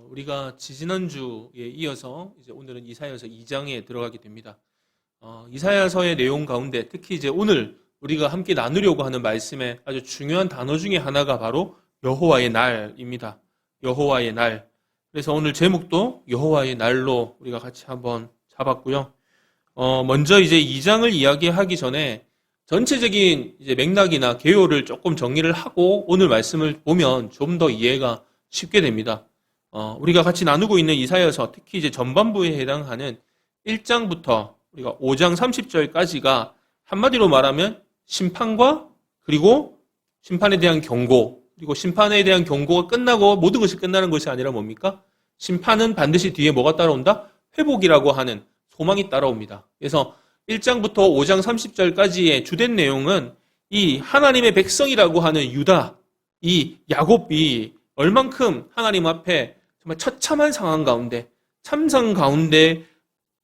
우리가 지지난주에 이어서 이제 오늘은 이사야서 2장에 들어가게 됩니다. 이사야서의 내용 가운데 특히 이제 오늘 우리가 함께 나누려고 하는 말씀의 아주 중요한 단어 중에 하나가 바로 여호와의 날입니다. 여호와의 날. 그래서 오늘 제목도 여호와의 날로 우리가 같이 한번 잡았고요. 먼저 이제 2장을 이야기하기 전에 전체적인 이제 맥락이나 개요를 조금 정리를 하고 오늘 말씀을 보면 좀 더 이해가 쉽게 됩니다. 우리가 같이 나누고 있는 이사야서 특히 이제 전반부에 해당하는 1장부터 우리가 5장 30절까지가 한마디로 말하면 심판과 그리고 심판에 대한 경고, 그리고 심판에 대한 경고가 끝나고 모든 것이 끝나는 것이 아니라 뭡니까? 심판은 반드시 뒤에 뭐가 따라온다? 회복이라고 하는 소망이 따라옵니다. 그래서 1장부터 5장 30절까지의 주된 내용은 이 하나님의 백성이라고 하는 유다, 이 야곱이 얼만큼 하나님 앞에 정말 처참한 상황 가운데, 참상 가운데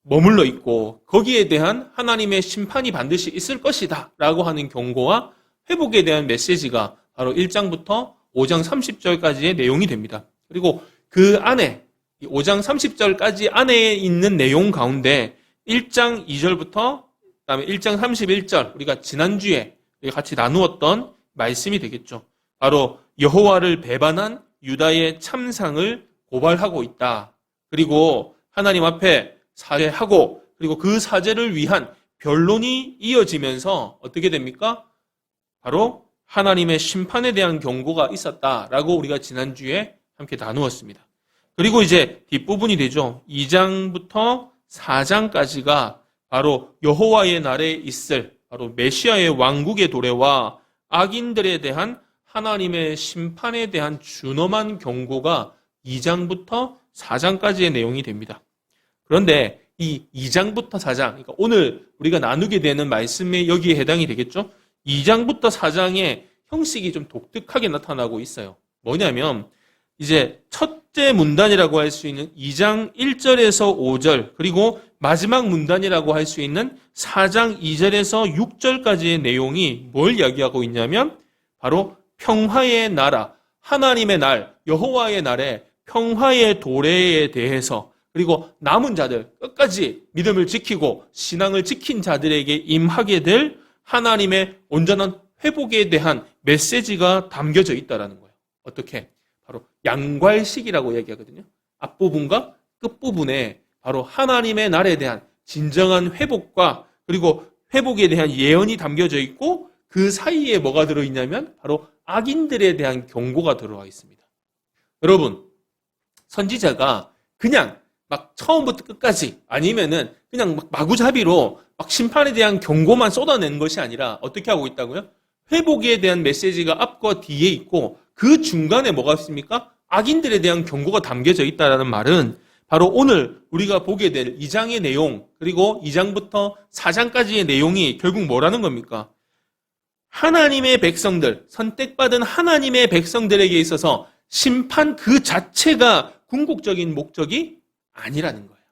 머물러 있고 거기에 대한 하나님의 심판이 반드시 있을 것이다 라고 하는 경고와 회복에 대한 메시지가 바로 1장부터 5장 30절까지의 내용이 됩니다. 그리고 그 안에 5장 30절까지 안에 있는 내용 가운데 1장 2절부터 그다음에 1장 31절 우리가 지난주에 같이 나누었던 말씀이 되겠죠. 바로 여호와를 배반한 유다의 참상을 고발하고 있다. 그리고 하나님 앞에 사죄하고 그리고 그 사죄를 위한 변론이 이어지면서 어떻게 됩니까? 바로 하나님의 심판에 대한 경고가 있었다라고 우리가 지난주에 함께 나누었습니다. 그리고 이제 뒷부분이 되죠. 2장부터 4장까지가 바로 여호와의 날에 있을 바로 메시아의 왕국의 도래와 악인들에 대한 하나님의 심판에 대한 준엄한 경고가 2장부터 4장까지의 내용이 됩니다. 그런데 이 2장부터 4장, 그러니까 오늘 우리가 나누게 되는 말씀에 여기에 해당이 되겠죠? 2장부터 4장의 형식이 좀 독특하게 나타나고 있어요. 뭐냐면 이제 첫째 문단이라고 할 수 있는 2장 1절에서 5절 그리고 마지막 문단이라고 할 수 있는 4장 2절에서 6절까지의 내용이 뭘 이야기하고 있냐면 바로 평화의 나라, 하나님의 날, 여호와의 날에 평화의 도래에 대해서 그리고 남은 자들, 끝까지 믿음을 지키고 신앙을 지킨 자들에게 임하게 될 하나님의 온전한 회복에 대한 메시지가 담겨져 있다는 거예요. 어떻게? 바로 양괄식이라고 얘기하거든요. 앞부분과 끝부분에 바로 하나님의 날에 대한 진정한 회복과 그리고 회복에 대한 예언이 담겨져 있고 그 사이에 뭐가 들어있냐면 바로 악인들에 대한 경고가 들어와 있습니다. 여러분, 선지자가 그냥 막 처음부터 끝까지 아니면은 그냥 막 마구잡이로 막 심판에 대한 경고만 쏟아내는 것이 아니라 어떻게 하고 있다고요? 회복에 대한 메시지가 앞과 뒤에 있고 그 중간에 뭐가 있습니까? 악인들에 대한 경고가 담겨져 있다는 말은 바로 오늘 우리가 보게 될 2장의 내용 그리고 2장부터 4장까지의 내용이 결국 뭐라는 겁니까? 하나님의 백성들, 선택받은 하나님의 백성들에게 있어서 심판 그 자체가 궁극적인 목적이 아니라는 거예요.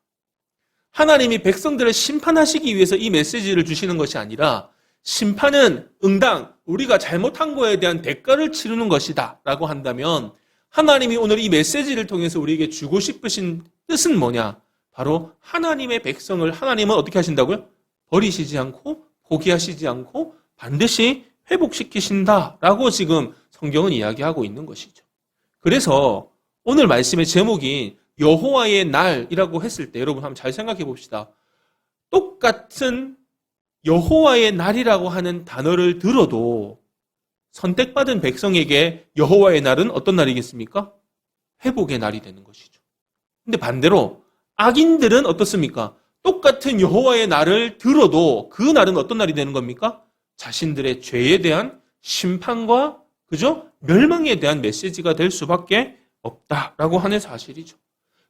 하나님이 백성들을 심판하시기 위해서 이 메시지를 주시는 것이 아니라 심판은 응당, 우리가 잘못한 거에 대한 대가를 치르는 것이다 라고 한다면 하나님이 오늘 이 메시지를 통해서 우리에게 주고 싶으신 뜻은 뭐냐? 바로 하나님의 백성을 하나님은 어떻게 하신다고요? 버리시지 않고 포기하시지 않고 반드시 회복시키신다라고 지금 성경은 이야기하고 있는 것이죠. 그래서 오늘 말씀의 제목이 여호와의 날이라고 했을 때 여러분 한번 잘 생각해 봅시다. 똑같은 여호와의 날이라고 하는 단어를 들어도 선택받은 백성에게 여호와의 날은 어떤 날이겠습니까? 회복의 날이 되는 것이죠. 근데 반대로 악인들은 어떻습니까? 똑같은 여호와의 날을 들어도 그 날은 어떤 날이 되는 겁니까? 자신들의 죄에 대한 심판과 그죠? 멸망에 대한 메시지가 될 수밖에 없다라고 하는 사실이죠.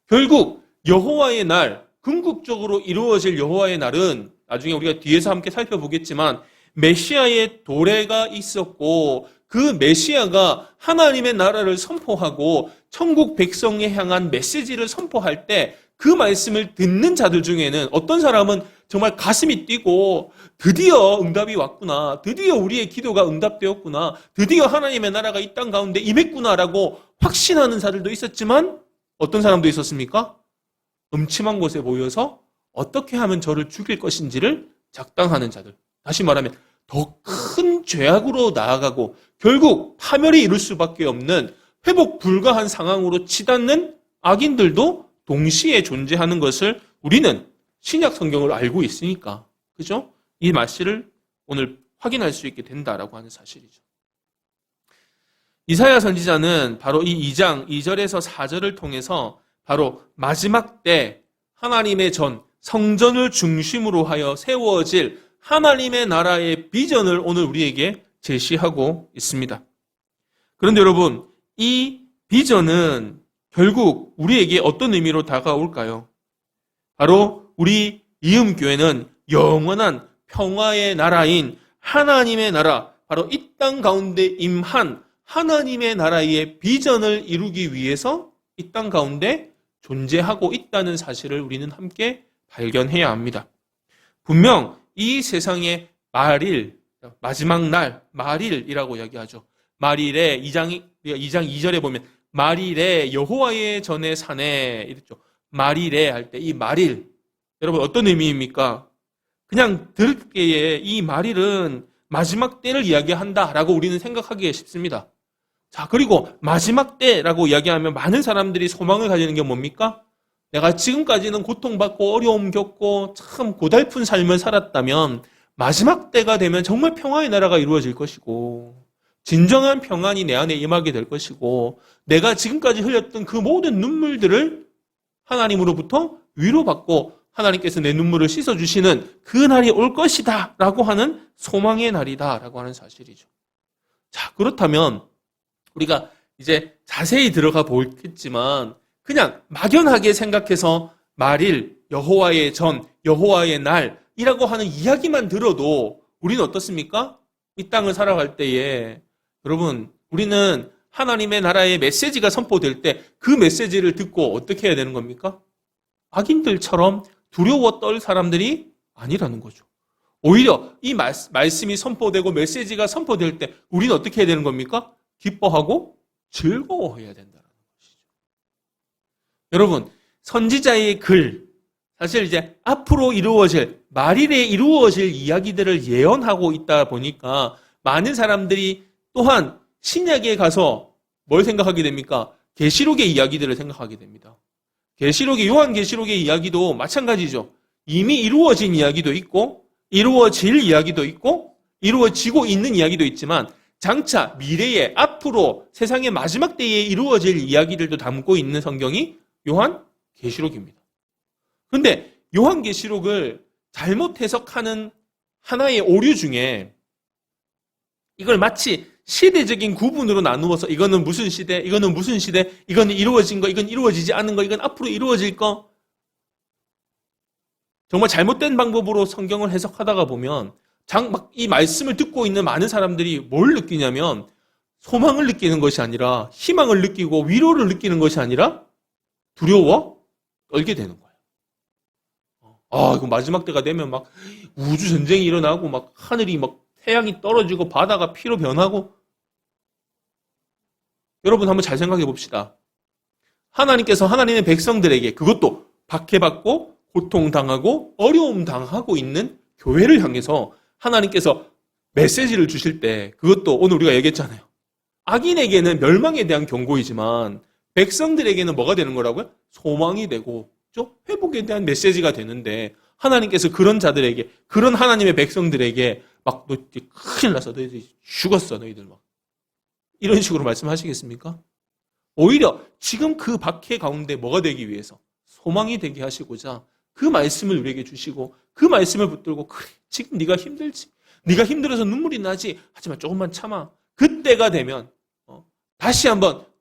결국 여호와의 날, 궁극적으로 이루어질 여호와의 날은 나중에 우리가 뒤에서 함께 살펴보겠지만 메시아의 도래가 있었고 그 메시아가 하나님의 나라를 선포하고 천국 백성에 향한 메시지를 선포할 때 그 말씀을 듣는 자들 중에는 어떤 사람은 정말 가슴이 뛰고 드디어 응답이 왔구나. 드디어 우리의 기도가 응답되었구나. 드디어 하나님의 나라가 이 땅 가운데 임했구나라고 확신하는 자들도 있었지만 어떤 사람도 있었습니까? 음침한 곳에 모여서 어떻게 하면 저를 죽일 것인지를 작당하는 자들. 다시 말하면 더 큰 죄악으로 나아가고 결국 파멸이 이룰 수밖에 없는 회복 불가한 상황으로 치닫는 악인들도 동시에 존재하는 것을 우리는 신약 성경을 알고 있으니까, 그죠? 이 말씀을 오늘 확인할 수 있게 된다라고 하는 사실이죠. 이사야 선지자는 바로 이 2장 2절에서 4절을 통해서 바로 마지막 때 하나님의 성전을 중심으로 하여 세워질 하나님의 나라의 비전을 오늘 우리에게 제시하고 있습니다. 그런데 여러분, 이 비전은 결국 우리에게 어떤 의미로 다가올까요? 바로 우리 이음교회는 영원한 평화의 나라인 하나님의 나라, 바로 이 땅 가운데 임한 하나님의 나라의 비전을 이루기 위해서 이 땅 가운데 존재하고 있다는 사실을 우리는 함께 발견해야 합니다. 분명 이 세상의 말일, 마지막 날, 말일이라고 이야기하죠. 말일에 2장 2절에 보면 말일에 여호와의 전에 사네 이랬죠. 말일에 할 때 이 말일, 여러분 어떤 의미입니까? 그냥 듣기에 이 말일은 마지막 때를 이야기한다라고 우리는 생각하기에 쉽습니다. 자, 그리고 마지막 때라고 이야기하면 많은 사람들이 소망을 가지는 게 뭡니까? 내가 지금까지는 고통받고 어려움 겪고 참 고달픈 삶을 살았다면 마지막 때가 되면 정말 평화의 나라가 이루어질 것이고 진정한 평안이 내 안에 임하게 될 것이고 내가 지금까지 흘렸던 그 모든 눈물들을 하나님으로부터 위로받고 하나님께서 내 눈물을 씻어주시는 그 날이 올 것이다 라고 하는 소망의 날이다 라고 하는 사실이죠. 자, 그렇다면 우리가 이제 자세히 들어가 보겠지만 그냥 막연하게 생각해서 말일, 여호와의 여호와의 날이라고 하는 이야기만 들어도 우리는 어떻습니까? 이 땅을 살아갈 때에 여러분 우리는 하나님의 나라의 메시지가 선포될 때 그 메시지를 듣고 어떻게 해야 되는 겁니까? 악인들처럼 두려워 떨 사람들이 아니라는 거죠. 오히려 이 말씀이 선포되고 메시지가 선포될 때 우리는 어떻게 해야 되는 겁니까? 기뻐하고 즐거워해야 된다는 것이죠. 여러분, 선지자의 글, 사실 이제 앞으로 이루어질, 말일에 이루어질 이야기들을 예언하고 있다 보니까 많은 사람들이 또한 신약에 가서 뭘 생각하게 됩니까? 계시록의 이야기들을 생각하게 됩니다. 요한계시록의 이야기도 마찬가지죠. 이미 이루어진 이야기도 있고, 이루어질 이야기도 있고, 이루어지고 있는 이야기도 있지만, 장차 미래에 앞으로 세상의 마지막 때에 이루어질 이야기들도 담고 있는 성경이 요한계시록입니다. 그런데 요한계시록을 잘못 해석하는 하나의 오류 중에 이걸 마치 시대적인 구분으로 나누어서 이거는 무슨 시대, 이거는 무슨 시대, 이거는 이루어진 거, 이건 이루어지지 않은 거, 이건 앞으로 이루어질 거. 정말 잘못된 방법으로 성경을 해석하다가 보면 이 말씀을 듣고 있는 많은 사람들이 뭘 느끼냐면 소망을 느끼는 것이 아니라 희망을 느끼고 위로를 느끼는 것이 아니라 두려워 떨게 되는 거예요. 이거 마지막 때가 되면 막 우주 전쟁이 일어나고 막 하늘이 막 태양이 떨어지고 바다가 피로 변하고. 여러분 한번 잘 생각해 봅시다. 하나님께서 하나님의 백성들에게 그것도 박해받고 고통당하고 어려움 당하고 있는 교회를 향해서 하나님께서 메시지를 주실 때 그것도 오늘 우리가 얘기했잖아요. 악인에게는 멸망에 대한 경고이지만 백성들에게는 뭐가 되는 거라고요? 소망이 되고 회복에 대한 메시지가 되는데 하나님께서 그런 자들에게, 그런 하나님의 백성들에게 막 너 큰일 났어, 너희들 죽었어, 너희들 막 이런 식으로 말씀하시겠습니까? 오히려 지금 그 박해 가운데 뭐가 되기 위해서 소망이 되게 하시고자 그 말씀을 우리에게 주시고 그 말씀을 붙들고 그래, 지금 네가 힘들지, 네가 힘들어서 눈물이 나지, 하지만 조금만 참아. 그때가 되면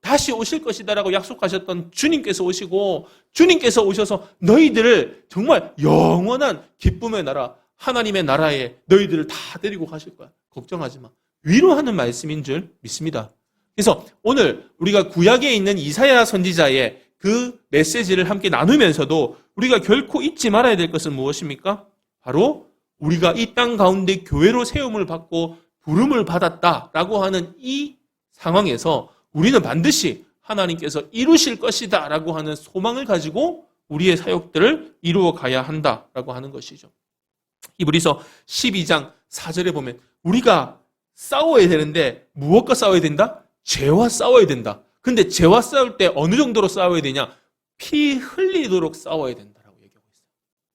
다시 오실 것이다라고 약속하셨던 주님께서 오시고 주님께서 오셔서 너희들을 정말 영원한 기쁨의 나라, 하나님의 나라에 너희들을 다 데리고 가실 거야. 걱정하지 마. 위로하는 말씀인 줄 믿습니다. 그래서 오늘 우리가 구약에 있는 이사야 선지자의 그 메시지를 함께 나누면서도 우리가 결코 잊지 말아야 될 것은 무엇입니까? 바로 우리가 이 땅 가운데 교회로 세움을 받고 부름을 받았다라고 하는 이 상황에서 우리는 반드시 하나님께서 이루실 것이다 라고 하는 소망을 가지고 우리의 사역들을 이루어 가야 한다라고 하는 것이죠. 히브리서 12장 4절에 보면 우리가 싸워야 되는데 무엇과 싸워야 된다? 죄와 싸워야 된다. 근데 죄와 싸울 때 어느 정도로 싸워야 되냐? 피 흘리도록 싸워야 된다라고 얘기하고 있어요.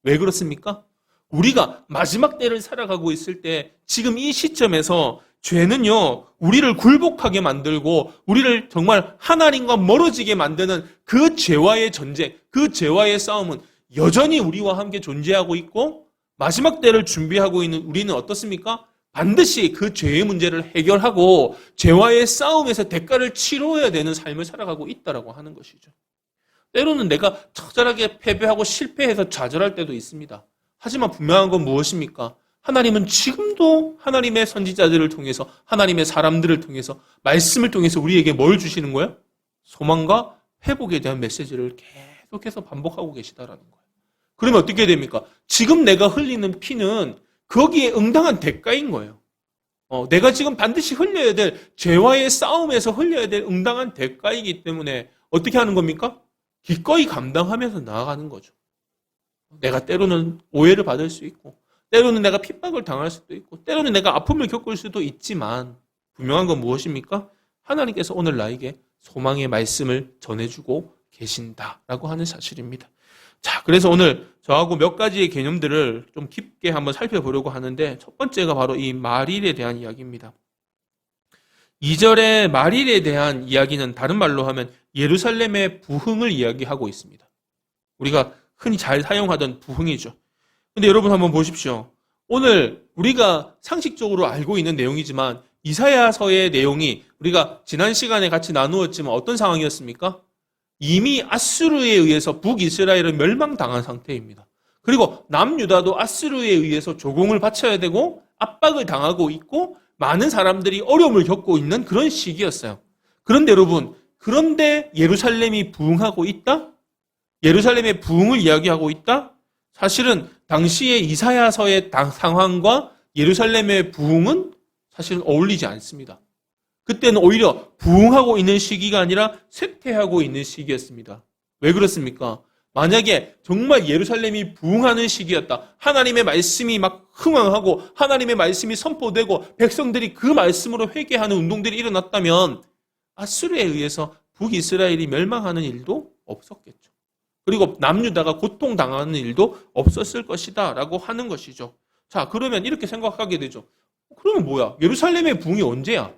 왜 그렇습니까? 우리가 마지막 때를 살아가고 있을 때 지금 이 시점에서 죄는요, 우리를 굴복하게 만들고 우리를 정말 하나님과 멀어지게 만드는 그 죄와의 전쟁, 그 죄와의 싸움은 여전히 우리와 함께 존재하고 있고 마지막 때를 준비하고 있는 우리는 어떻습니까? 반드시 그 죄의 문제를 해결하고 죄와의 싸움에서 대가를 치러야 되는 삶을 살아가고 있다라고 하는 것이죠. 때로는 내가 처절하게 패배하고 실패해서 좌절할 때도 있습니다. 하지만 분명한 건 무엇입니까? 하나님은 지금도 하나님의 선지자들을 통해서 하나님의 사람들을 통해서 말씀을 통해서 우리에게 뭘 주시는 거예요? 소망과 회복에 대한 메시지를 계속해서 반복하고 계시다라는 거예요. 그러면 어떻게 됩니까? 지금 내가 흘리는 피는 거기에 응당한 대가인 거예요. 내가 지금 반드시 흘려야 될 죄와의 싸움에서 흘려야 될 응당한 대가이기 때문에 어떻게 하는 겁니까? 기꺼이 감당하면서 나아가는 거죠. 내가 때로는 오해를 받을 수 있고 때로는 내가 핍박을 당할 수도 있고 때로는 내가 아픔을 겪을 수도 있지만 분명한 건 무엇입니까? 하나님께서 오늘 나에게 소망의 말씀을 전해주고 계신다라고 하는 사실입니다. 자, 그래서 오늘 저하고 몇 가지의 개념들을 좀 깊게 한번 살펴보려고 하는데 첫 번째가 바로 이 말일에 대한 이야기입니다. 2절의 말일에 대한 이야기는 다른 말로 하면 예루살렘의 부흥을 이야기하고 있습니다. 우리가 흔히 잘 사용하던 부흥이죠. 근데 여러분 한번 보십시오. 오늘 우리가 상식적으로 알고 있는 내용이지만 이사야서의 내용이 우리가 지난 시간에 같이 나누었지만 어떤 상황이었습니까? 이미 아수르에 의해서 북이스라엘은 멸망당한 상태입니다. 그리고 남유다도 아수르에 의해서 조공을 바쳐야 되고 압박을 당하고 있고 많은 사람들이 어려움을 겪고 있는 그런 시기였어요. 그런데 여러분, 그런데 예루살렘이 부흥하고 있다? 예루살렘의 부흥을 이야기하고 있다? 사실은 당시의 이사야서의 상황과 예루살렘의 부흥은 사실은 어울리지 않습니다. 그때는 오히려 부흥하고 있는 시기가 아니라 쇠퇴하고 있는 시기였습니다. 왜 그렇습니까? 만약에 정말 예루살렘이 부흥하는 시기였다. 하나님의 말씀이 막 흥황하고 하나님의 말씀이 선포되고 백성들이 그 말씀으로 회개하는 운동들이 일어났다면 아수르에 의해서 북이스라엘이 멸망하는 일도 없었겠죠. 그리고 남유다가 고통당하는 일도 없었을 것이다 라고 하는 것이죠. 자, 그러면 이렇게 생각하게 되죠. 그러면 뭐야? 예루살렘의 부흥이 언제야?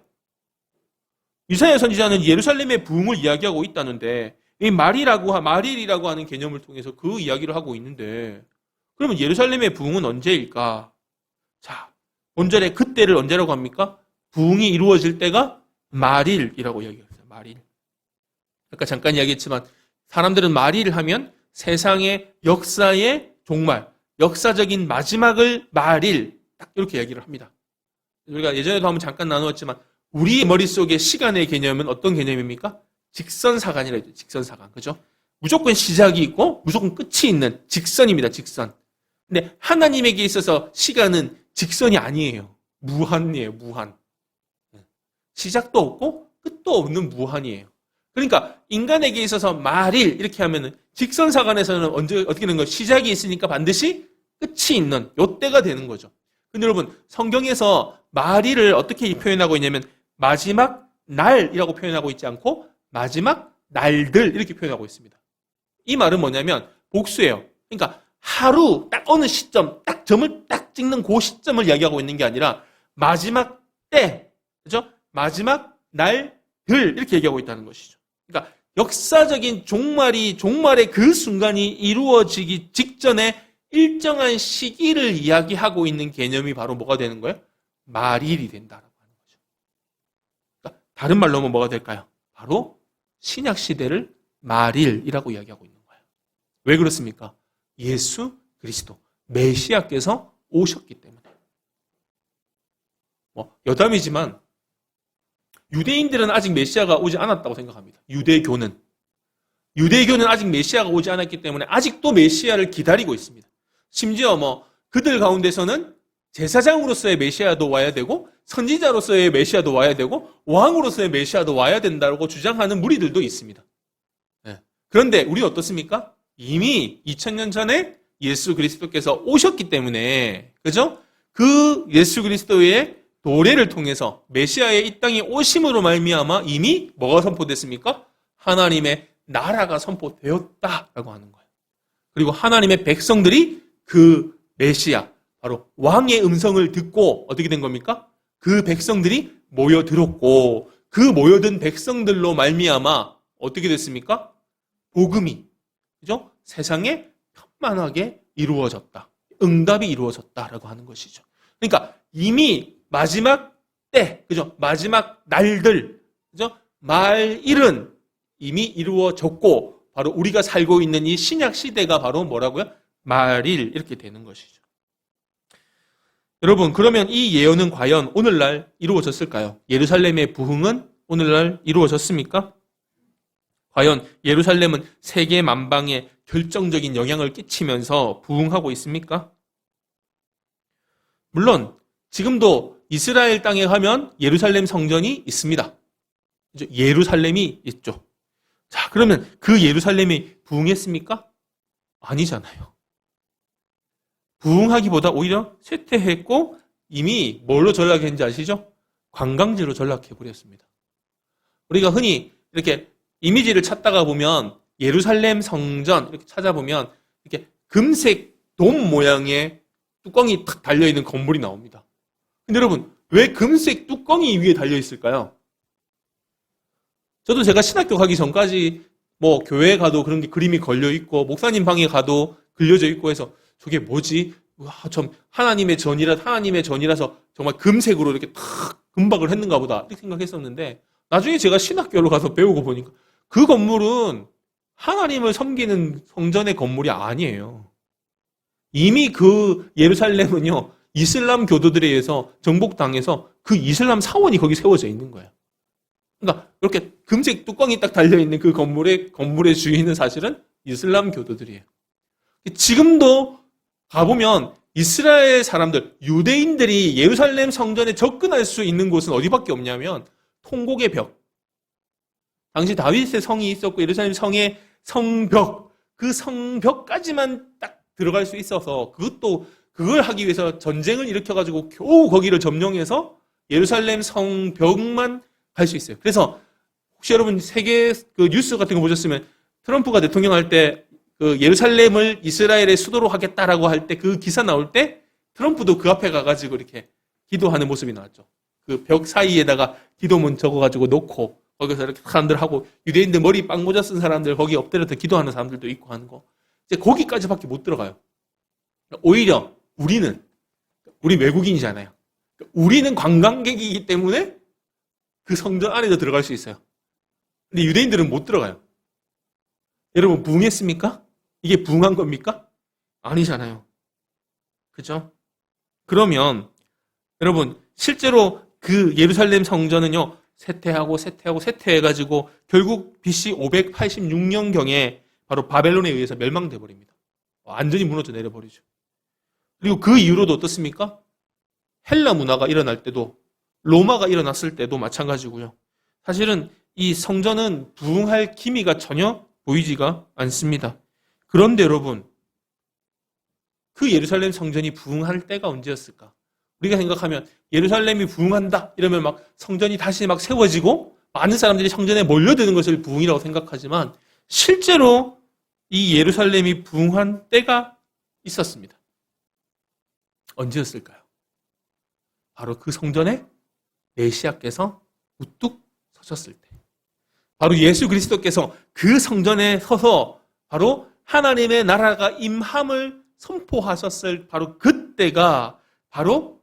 이사야 선지자는 예루살렘의 부흥을 이야기하고 있다는데 이 말일이라고 하는 개념을 통해서 그 이야기를 하고 있는데 그러면 예루살렘의 부흥은 언제일까? 자, 본절에 그때를 언제라고 합니까? 부흥이 이루어질 때가 말일이라고 이야기했어요. 말일. 아까 잠깐 이야기했지만 사람들은 말일을 하면 세상의 역사의 종말, 역사적인 마지막을 말일 딱 이렇게 이야기를 합니다. 우리가 예전에도 한번 잠깐 나누었지만 우리 머릿속의 시간의 개념은 어떤 개념입니까? 직선사관이라 했죠. 직선사관. 그죠? 무조건 시작이 있고 무조건 끝이 있는 직선입니다. 직선. 근데 하나님에게 있어서 시간은 직선이 아니에요. 무한이에요. 무한. 시작도 없고 끝도 없는 무한이에요. 그러니까 인간에게 있어서 말일 이렇게 하면은 직선사관에서는 어떻게 되는 거예요? 시작이 있으니까 반드시 끝이 있는 요때가 되는 거죠. 근데 여러분 성경에서 말일을 어떻게 표현하고 있냐면 마지막 날이라고 표현하고 있지 않고 마지막 날들 이렇게 표현하고 있습니다. 이 말은 뭐냐면 복수예요. 그러니까 하루 딱 어느 시점 딱 점을 딱 찍는 그 시점을 이야기하고 있는 게 아니라 마지막 때, 그죠? 마지막 날들 이렇게 얘기하고 있다는 것이죠. 그러니까 역사적인 종말의 그 순간이 이루어지기 직전에 일정한 시기를 이야기하고 있는 개념이 바로 뭐가 되는 거예요? 말일이 된다라고 하는 거죠. 그러니까 다른 말로 하면 뭐가 될까요? 바로 신약 시대를 말일이라고 이야기하고 있는 거예요. 왜 그렇습니까? 예수 그리스도 메시아께서 오셨기 때문에. 여담이지만 유대인들은 아직 메시아가 오지 않았다고 생각합니다. 유대교는 아직 메시아가 오지 않았기 때문에 아직도 메시아를 기다리고 있습니다. 심지어 그들 가운데서는 제사장으로서의 메시아도 와야 되고 선지자로서의 메시아도 와야 되고 왕으로서의 메시아도 와야 된다고 주장하는 무리들도 있습니다. 네. 그런데 우리 어떻습니까? 이미 2000년 전에 예수 그리스도께서 오셨기 때문에, 그죠? 그 예수 그리스도의 도래를 통해서 메시아의 이 땅에 오심으로 말미암아 이미 뭐가 선포됐습니까? 하나님의 나라가 선포되었다라고 하는 거예요. 그리고 하나님의 백성들이 그 메시아, 바로 왕의 음성을 듣고 어떻게 된 겁니까? 그 백성들이 모여들었고 그 모여든 백성들로 말미암아 어떻게 됐습니까? 복음이, 그죠? 세상에 편만하게 이루어졌다. 응답이 이루어졌다라고 하는 것이죠. 그러니까 이미 마지막 때, 그죠? 마지막 날들, 그죠? 말일은 이미 이루어졌고 바로 우리가 살고 있는 이 신약 시대가 바로 뭐라고요? 말일 이렇게 되는 것이죠. 여러분, 그러면 이 예언은 과연 오늘날 이루어졌을까요? 예루살렘의 부흥은 오늘날 이루어졌습니까? 과연 예루살렘은 세계 만방에 결정적인 영향을 끼치면서 부흥하고 있습니까? 물론 지금도 이스라엘 땅에 가면 예루살렘 성전이 있습니다. 예루살렘이 있죠. 자, 그러면 그 예루살렘이 부흥했습니까? 아니잖아요. 부흥하기보다 오히려 쇠퇴했고 이미 뭘로 전락했는지 아시죠? 관광지로 전락해버렸습니다. 우리가 흔히 이렇게 이미지를 찾다가 보면 예루살렘 성전 이렇게 찾아보면 이렇게 금색 돔 모양의 뚜껑이 탁 달려있는 건물이 나옵니다. 근데 여러분, 왜 금색 뚜껑이 위에 달려있을까요? 저도 제가 신학교 가기 전까지 뭐 교회에 가도 그런 게 그림이 걸려있고 목사님 방에 가도 그려져 있고 해서 저게 뭐지? 와, 좀 하나님의 전이라서 정말 금색으로 이렇게 탁 금박을 했는가 보다 이렇게 생각했었는데 나중에 제가 신학교로 가서 배우고 보니까 그 건물은 하나님을 섬기는 성전의 건물이 아니에요. 이미 그 예루살렘은요, 이슬람 교도들에 의해서 정복당해서 그 이슬람 사원이 거기 세워져 있는 거예요. 그러니까 이렇게 금색 뚜껑이 딱 달려있는 그 건물의 주인은 사실은 이슬람 교도들이에요. 지금도 가보면 이스라엘 사람들, 유대인들이 예루살렘 성전에 접근할 수 있는 곳은 어디밖에 없냐면 통곡의 벽. 당시 다윗의 성이 있었고 예루살렘 성의 성벽, 그 성벽까지만 딱 들어갈 수 있어서 그걸 하기 위해서 전쟁을 일으켜가지고 겨우 거기를 점령해서 예루살렘 성벽만 갈 수 있어요. 그래서 혹시 여러분 세계 그 뉴스 같은 거 보셨으면 트럼프가 대통령 할 때 그 예루살렘을 이스라엘의 수도로 하겠다라고 할 때 그 기사 나올 때 트럼프도 그 앞에 가가지고 이렇게 기도하는 모습이 나왔죠. 그 벽 사이에다가 기도문 적어가지고 놓고 거기서 이렇게 사람들 하고 유대인들 머리 빵모자 쓴 사람들 거기 엎드려서 기도하는 사람들도 있고 하는 거. 이제 거기까지밖에 못 들어가요. 오히려 우리 외국인이잖아요. 우리는 관광객이기 때문에 그 성전 안에도 들어갈 수 있어요. 근데 유대인들은 못 들어가요. 여러분 부흥했습니까? 이게 부흥한 겁니까? 아니잖아요. 그죠? 그러면 여러분 실제로 그 예루살렘 성전은요 쇠퇴해가지고 결국 BC 586년경에 바로 바벨론에 의해서 멸망돼 버립니다. 완전히 무너져 내려버리죠. 그리고 그 이후로도 어떻습니까? 헬라 문화가 일어날 때도 로마가 일어났을 때도 마찬가지고요. 사실은 이 성전은 부흥할 기미가 전혀 보이지가 않습니다. 그런데 여러분, 그 예루살렘 성전이 부흥할 때가 언제였을까? 우리가 생각하면 예루살렘이 부흥한다 이러면 막 성전이 다시 막 세워지고 많은 사람들이 성전에 몰려드는 것을 부흥이라고 생각하지만 실제로 이 예루살렘이 부흥한 때가 있었습니다. 언제였을까요? 바로 그 성전에 메시아께서 우뚝 서셨을 때, 바로 예수 그리스도께서 그 성전에 서서 바로 하나님의 나라가 임함을 선포하셨을 바로 그때가 바로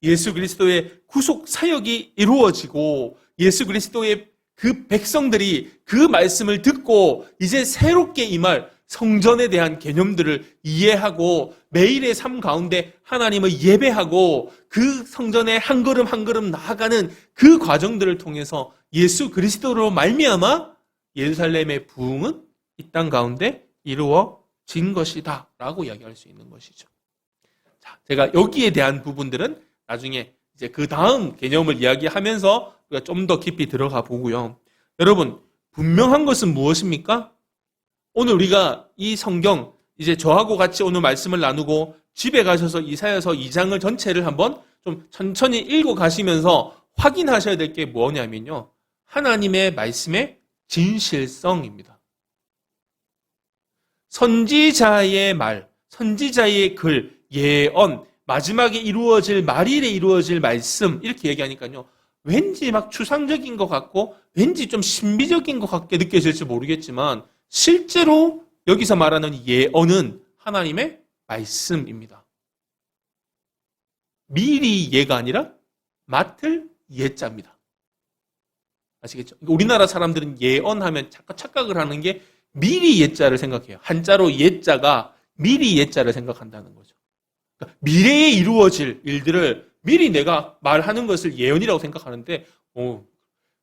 예수 그리스도의 구속 사역이 이루어지고 예수 그리스도의 그 백성들이 그 말씀을 듣고 이제 새롭게 임할 성전에 대한 개념들을 이해하고 매일의 삶 가운데 하나님을 예배하고 그 성전에 한 걸음 한 걸음 나아가는 그 과정들을 통해서 예수 그리스도로 말미암아 예루살렘의 부흥은 이 땅 가운데 이루어진 것이다 라고 이야기할 수 있는 것이죠. 자, 제가 여기에 대한 부분들은 나중에 이제 그 다음 개념을 이야기하면서 우리가 좀 더 깊이 들어가 보고요. 여러분, 분명한 것은 무엇입니까? 오늘 우리가 이 성경, 이제 저하고 같이 오늘 말씀을 나누고 집에 가셔서 이사야서 2장을 전체를 한번 좀 천천히 읽어 가시면서 확인하셔야 될 게 뭐냐면요. 하나님의 말씀의 진실성입니다. 선지자의 말, 선지자의 글, 예언, 마지막에 이루어질 말일에 이루어질 말씀 이렇게 얘기하니까요. 왠지 막 추상적인 것 같고 왠지 좀 신비적인 것 같게 느껴질지 모르겠지만 실제로 여기서 말하는 예언은 하나님의 말씀입니다. 미리 예가 아니라 맡을 예자입니다. 아시겠죠? 우리나라 사람들은 예언하면 착각을 하는 게 미리 예자를 생각해요. 한자로 예자가 미리 예자를 생각한다는 거죠. 그러니까 미래에 이루어질 일들을 미리 내가 말하는 것을 예언이라고 생각하는데,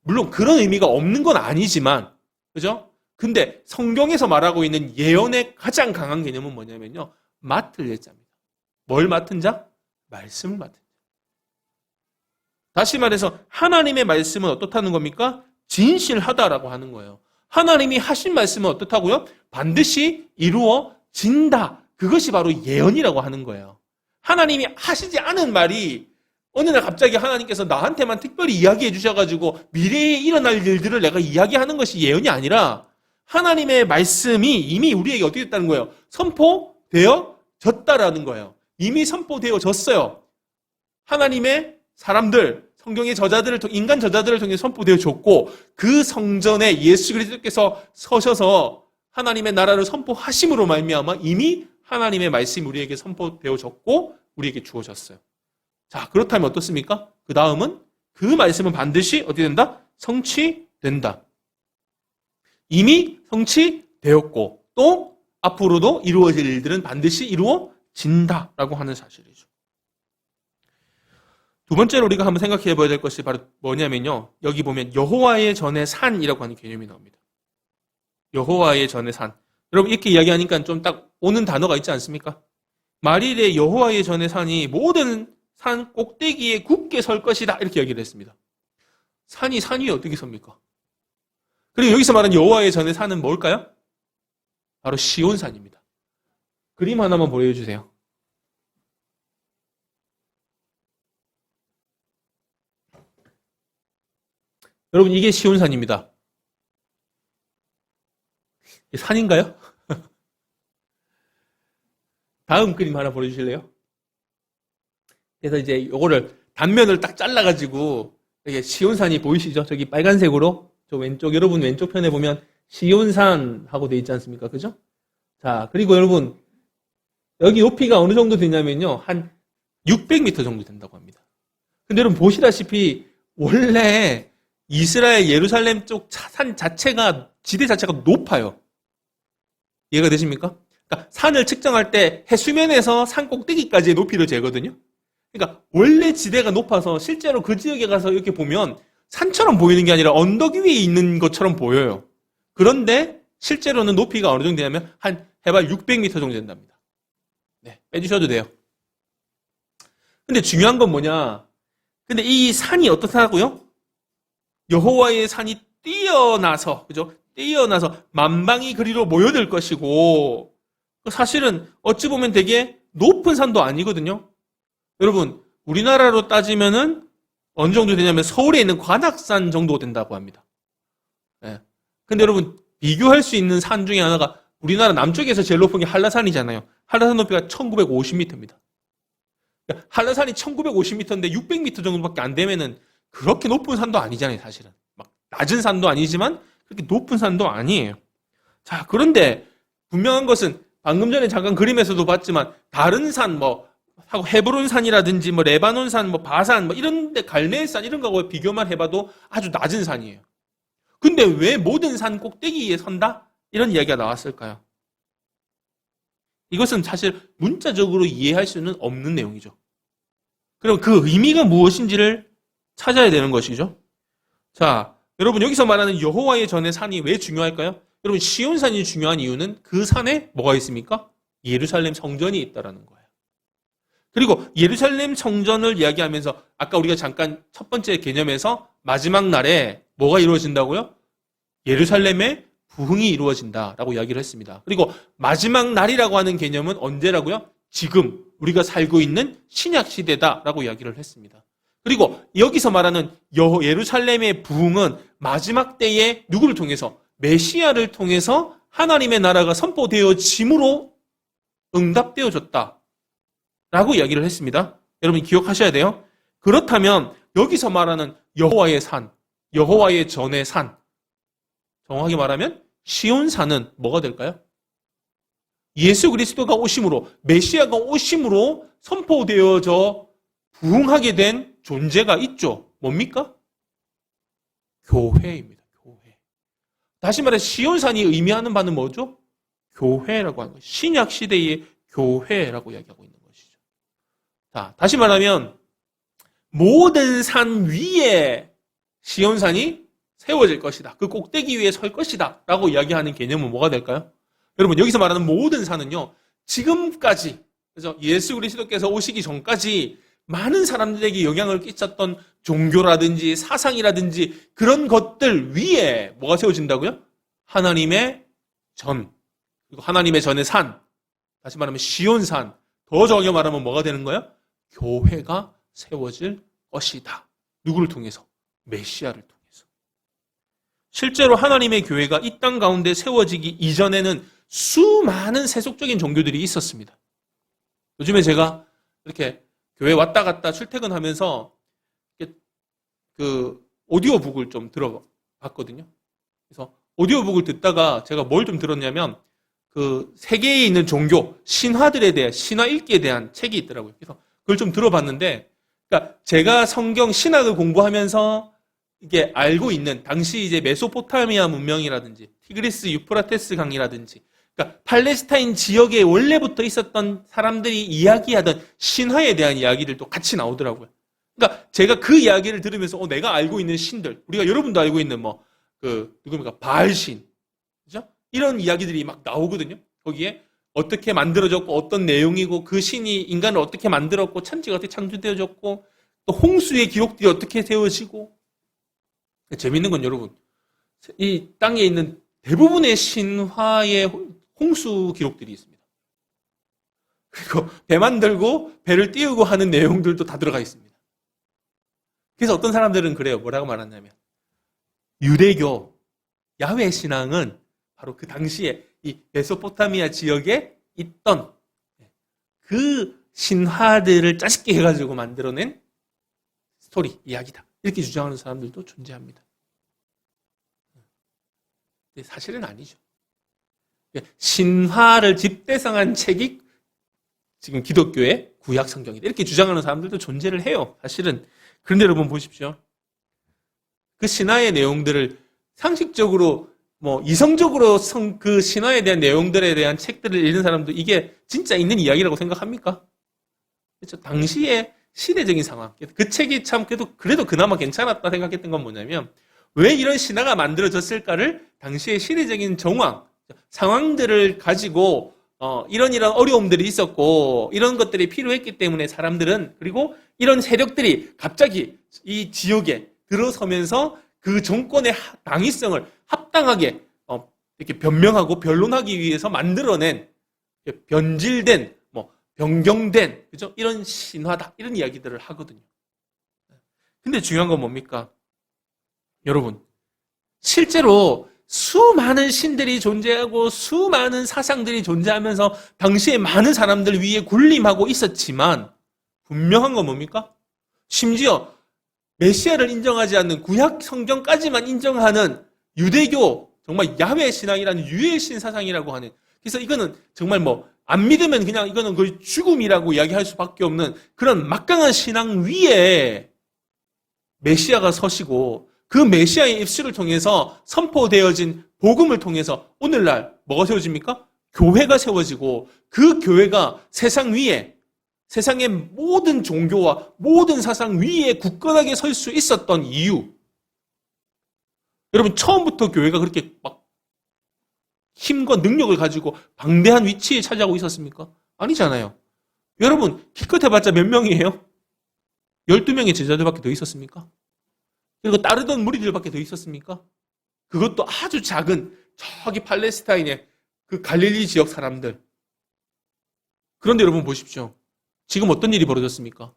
물론 그런 의미가 없는 건 아니지만, 그죠? 근데 성경에서 말하고 있는 예언의 가장 강한 개념은 뭐냐면요. 맡을 예자입니다. 뭘 맡은 자? 말씀을 맡은 자. 다시 말해서 하나님의 말씀은 어떻다는 겁니까? 진실하다라고 하는 거예요. 하나님이 하신 말씀은 어떻다고요? 반드시 이루어진다. 그것이 바로 예언이라고 하는 거예요. 하나님이 하시지 않은 말이 어느 날 갑자기 하나님께서 나한테만 특별히 이야기해 주셔가지고 미래에 일어날 일들을 내가 이야기하는 것이 예언이 아니라 하나님의 말씀이 이미 우리에게 어떻게 됐다는 거예요? 선포되어졌다라는 거예요. 이미 선포되어졌어요. 하나님의 사람들, 성경의 저자들을 인간 저자들을 통해 선포되어졌고 그 성전에 예수 그리스도께서 서셔서 하나님의 나라를 선포하심으로 말미암아 이미 하나님의 말씀이 우리에게 선포되어졌고 우리에게 주어졌어요. 자, 그렇다면 어떻습니까? 그 다음은 그 말씀은 반드시 어떻게 된다? 성취된다. 이미 성취되었고 또 앞으로도 이루어질 일들은 반드시 이루어진다라고 하는 사실이죠. 두 번째로 우리가 한번 생각해 봐야 될 것이 바로 뭐냐면요. 여기 보면 여호와의 전의 산이라고 하는 개념이 나옵니다. 여호와의 전의 산. 여러분 이렇게 이야기하니까 좀 딱 오는 단어가 있지 않습니까? 말일에 여호와의 전의 산이 모든 산 꼭대기에 굳게 설 것이다. 이렇게 얘기를 했습니다. 산이 산 위에 어떻게 섭니까? 그리고 여기서 말하는 여호와의 전의 산은 뭘까요? 바로 시온산입니다. 그림 하나만 보여주세요. 여러분 이게 시온산입니다. 산인가요? 다음 그림 하나 보여주실래요? 그래서 이제 이거를 단면을 딱 잘라가지고 이게 시온산이 보이시죠? 저기 빨간색으로 저 왼쪽 여러분 왼쪽 편에 보면 시온산 하고 돼 있지 않습니까? 그죠? 자 그리고 여러분 여기 높이가 어느 정도 되냐면요 한 600m 정도 된다고 합니다. 근데 여러분 보시다시피 원래 이스라엘 예루살렘 쪽 산 자체가 지대 자체가 높아요. 이해가 되십니까? 그러니까 산을 측정할 때 해수면에서 산 꼭대기까지의 높이를 재거든요. 그러니까 원래 지대가 높아서 실제로 그 지역에 가서 이렇게 보면 산처럼 보이는 게 아니라 언덕 위에 있는 것처럼 보여요. 그런데 실제로는 높이가 어느 정도 되냐면 한 해발 600m 정도 된답니다. 네, 빼주셔도 돼요. 근데 중요한 건 뭐냐? 근데 이 산이 어떻다고요? 여호와의 산이 뛰어나서, 그죠? 뛰어나서 만방이 그리로 모여들 것이고, 사실은 어찌 보면 되게 높은 산도 아니거든요. 여러분, 우리나라로 따지면은 어느 정도 되냐면 서울에 있는 관악산 정도 된다고 합니다. 예. 근데 여러분, 비교할 수 있는 산 중에 하나가 우리나라 남쪽에서 제일 높은 게 한라산이잖아요. 한라산 높이가 1950m입니다. 한라산이 1950m인데 600m 정도밖에 안 되면은 그렇게 높은 산도 아니잖아요, 사실은. 막 낮은 산도 아니지만 그렇게 높은 산도 아니에요. 자, 그런데 분명한 것은 방금 전에 잠깐 그림에서도 봤지만 다른 산 하고 헤브론산이라든지 레바논산, 바산 이런 데 갈멜산 이런 거하고 비교만 해봐도 아주 낮은 산이에요. 근데 왜 모든 산 꼭대기에 선다? 이런 이야기가 나왔을까요? 이것은 사실 문자적으로 이해할 수는 없는 내용이죠. 그럼 그 의미가 무엇인지를 찾아야 되는 것이죠. 자, 여러분 여기서 말하는 여호와의 전의 산이 왜 중요할까요? 여러분 시온산이 중요한 이유는 그 산에 뭐가 있습니까? 예루살렘 성전이 있다라는 거예요. 그리고 예루살렘 성전을 이야기하면서 아까 우리가 잠깐 첫 번째 개념에서 마지막 날에 뭐가 이루어진다고요? 예루살렘의 부흥이 이루어진다라고 이야기를 했습니다. 그리고 마지막 날이라고 하는 개념은 언제라고요? 지금 우리가 살고 있는 신약 시대다라고 이야기를 했습니다. 그리고 여기서 말하는 예루살렘의 부흥은 마지막 때에 누구를 통해서? 메시아를 통해서 하나님의 나라가 선포되어짐으로 응답되어졌다 라고 이야기를 했습니다. 여러분 기억하셔야 돼요. 그렇다면 여기서 말하는 여호와의 산, 여호와의 전의 산, 정확하게 말하면 시온산은 뭐가 될까요? 예수 그리스도가 오심으로, 메시아가 오심으로 선포되어져 부흥하게 된 존재가 있죠. 뭡니까? 교회입니다. 교회. 다시 말해 시온산이 의미하는 바는 뭐죠? 교회라고 하는 거예요. 신약 시대의 교회라고 이야기하고 있는 것이죠. 자, 다시 말하면 모든 산 위에 시온산이 세워질 것이다. 그 꼭대기 위에 설 것이다. 라고 이야기하는 개념은 뭐가 될까요? 여러분 여기서 말하는 모든 산은요. 지금까지 그래서 예수 그리스도께서 오시기 전까지 많은 사람들에게 영향을 끼쳤던 종교라든지 사상이라든지 그런 것들 위에 뭐가 세워진다고요? 하나님의 전, 그리고 하나님의 전의 산, 다시 말하면 시온산, 더 정확히 말하면 뭐가 되는 거예요? 교회가 세워질 것이다. 누구를 통해서? 메시아를 통해서. 실제로 하나님의 교회가 이 땅 가운데 세워지기 이전에는 수많은 세속적인 종교들이 있었습니다. 요즘에 제가 이렇게 교회 왔다 갔다 출퇴근하면서 그 오디오북을 좀 들어봤거든요. 그래서 오디오북을 듣다가 제가 뭘 좀 들었냐면 그 세계에 있는 종교, 신화들에 대한, 신화 읽기에 대한 책이 있더라고요. 그래서 그걸 좀 들어봤는데, 그러니까 제가 성경 신학을 공부하면서 이게 알고 있는 당시 이제 메소포타미아 문명이라든지 티그리스 유프라테스 강이라든지 그러니까 팔레스타인 지역에 원래부터 있었던 사람들이 이야기하던 신화에 대한 이야기들도 같이 나오더라고요. 그러니까 제가 그 이야기를 들으면서 내가 알고 있는 신들, 우리가 여러분도 알고 있는 누굽니까? 바알신, 그죠? 이런 이야기들이 막 나오거든요. 거기에 어떻게 만들어졌고 어떤 내용이고 그 신이 인간을 어떻게 만들었고 천지가 어떻게 창조되어졌고 또 홍수의 기록들이 어떻게 세워지고 재밌는 건 여러분 이 땅에 있는 대부분의 신화의 홍수 기록들이 있습니다. 그리고 배 만들고 배를 띄우고 하는 내용들도 다 들어가 있습니다. 그래서 어떤 사람들은 그래요. 뭐라고 말하냐면 유대교 야훼 신앙은 바로 그 당시에 이 메소포타미아 지역에 있던 그 신화들을 짜집게 해가지고 만들어낸 스토리, 이야기다. 이렇게 주장하는 사람들도 존재합니다. 근데 사실은 아니죠. 신화를 집대성한 책이 지금 기독교의 구약 성경이다. 이렇게 주장하는 사람들도 존재를 해요. 사실은. 그런데 여러분 보십시오. 그 신화의 내용들을 상식적으로 이성적으로 그 신화에 대한 내용들에 대한 책들을 읽는 사람도 이게 진짜 있는 이야기라고 생각합니까? 그렇죠. 당시의 시대적인 상황. 그 책이 참 그래도 그나마 괜찮았다 생각했던 건 뭐냐면 왜 이런 신화가 만들어졌을까를 당시의 시대적인 상황들을 가지고 이런 어려움들이 있었고 이런 것들이 필요했기 때문에 사람들은 그리고 이런 세력들이 갑자기 이 지역에 들어서면서 그 정권의 당위성을 합당하게 이렇게 변명하고 변론하기 위해서 만들어낸 변질된 변경된 그죠? 이런 신화다 이런 이야기들을 하거든요. 근데 중요한 건 뭡니까? 여러분 실제로 수많은 신들이 존재하고 수많은 사상들이 존재하면서 당시에 많은 사람들 위에 군림하고 있었지만 분명한 건 뭡니까? 심지어 메시아를 인정하지 않는 구약 성경까지만 인정하는 유대교 정말 야훼 신앙이라는 유해신 사상이라고 하는 그래서 이거는 정말 안 믿으면 그냥 이거는 거의 죽음이라고 이야기할 수밖에 없는 그런 막강한 신앙 위에 메시아가 서시고 그 메시아의 입술을 통해서 선포되어진 복음을 통해서 오늘날 뭐가 세워집니까? 교회가 세워지고 그 교회가 세상 위에 세상의 모든 종교와 모든 사상 위에 굳건하게 설 수 있었던 이유 여러분 처음부터 교회가 그렇게 막 힘과 능력을 가지고 방대한 위치에 차지하고 있었습니까? 아니잖아요. 여러분, 기껏 해봤자 몇 명이에요? 12명의 제자들밖에 더 있었습니까? 그리고 따르던 무리들밖에 더 있었습니까? 그것도 아주 작은 저기 팔레스타인의 그 갈릴리 지역 사람들. 그런데 여러분 보십시오. 지금 어떤 일이 벌어졌습니까?